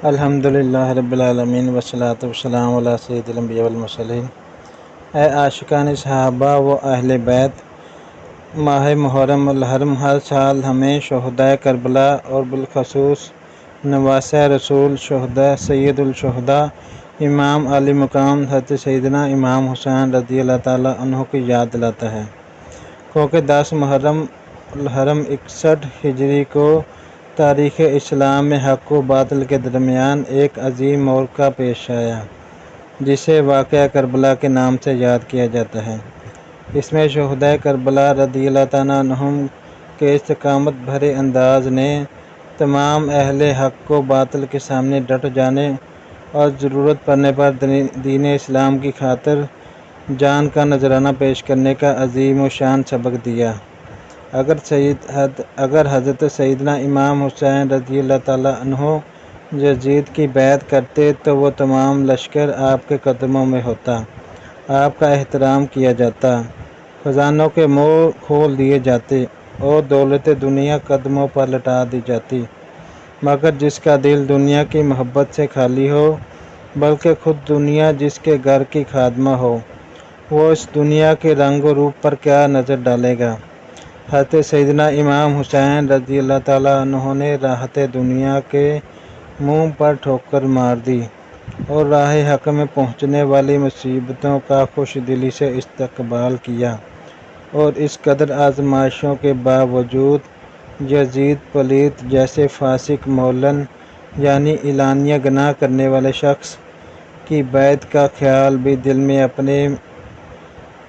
الحمدللہ رب العالمین والصلاۃ والسلام علی سید الانبیاء والمرسلین۔ اے عاشقان صحابہ و اہل بیت، ماہ محرم الحرم ہر سال ہمیں شہدائے کربلا اور بالخصوص نواسۂ رسول شہداء سید الشہداء امام علی مقام حضرت سیدنا امام حسین رضی اللہ تعالیٰ عنہ کی یاد دلاتا ہے، کیونکہ 10 محرم الحرم 61 ہجری کو تاریخ اسلام میں حق و باطل کے درمیان ایک عظیم معرکہ پیش آیا، جسے واقعہ کربلا کے نام سے یاد کیا جاتا ہے۔ اس میں شہدائے کربلا رضی اللہ تعالیٰ عنہم کے استقامت بھرے انداز نے تمام اہل حق و باطل کے سامنے ڈٹ جانے اور ضرورت پڑنے پر دین اسلام کی خاطر جان کا نذرانہ پیش کرنے کا عظیم و شان سبق دیا۔ اگر حضرت سیدنا امام حسین رضی اللہ تعالیٰ عنہ یزید کی بیعت کرتے تو وہ تمام لشکر آپ کے قدموں میں ہوتا، آپ کا احترام کیا جاتا، خزانوں کے منہ کھول دیے جاتے اور دولت دنیا قدموں پر لٹا دی جاتی، مگر جس کا دل دنیا کی محبت سے خالی ہو، بلکہ خود دنیا جس کے گھر کی خادمہ ہو، وہ اس دنیا کے رنگ و روپ پر کیا نظر ڈالے گا۔ حضرت سیدنا امام حسین رضی اللہ تعالیٰ عنہ نے راحت دنیا کے منہ پر ٹھوکر مار دی اور راہ حق میں پہنچنے والی مصیبتوں کا خوش دلی سے استقبال کیا، اور اس قدر آزمائشوں کے باوجود یزید پلیت جیسے فاسق معلن یعنی اعلانیہ گناہ کرنے والے شخص کی بیعت کا خیال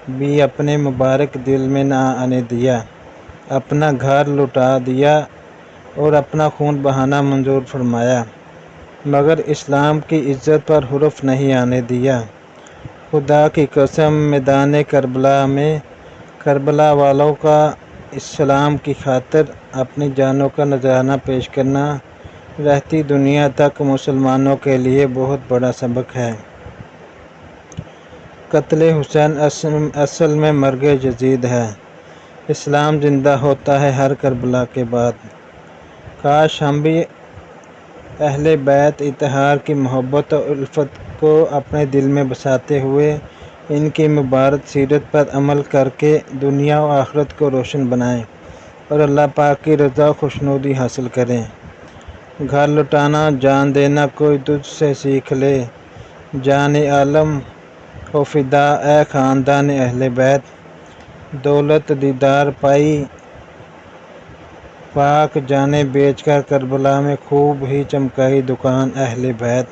بھی اپنے مبارک دل میں نہ آنے دیا، اپنا گھر لوٹا دیا اور اپنا خون بہانا منظور فرمایا، مگر اسلام کی عزت پر حرف نہیں آنے دیا۔ خدا کی قسم، میدان کربلا میں کربلا والوں کا اسلام کی خاطر اپنی جانوں کا نذرانہ پیش کرنا رہتی دنیا تک مسلمانوں کے لیے بہت بڑا سبق ہے۔ قتل حسین اصل میں مرگ یزید ہے۔ اسلام زندہ ہوتا ہے ہر کربلا کے بعد۔ کاش ہم بھی اہل بیت اطہار کی محبت اور الفت کو اپنے دل میں بساتے ہوئے ان کی مبارک سیرت پر عمل کر کے دنیا و آخرت کو روشن بنائیں اور اللہ پاک کی رضا و خوشنودی حاصل کریں۔ گھر لٹانا جان دینا کوئی تجھ سے سیکھ لے، جان عالم ہو فدا اے خاندان اہل بیت، دولت دیدار پائی پاک جانیں بیچ کر کربلا میں خوب ہی چمکائی دکان اہل بیت۔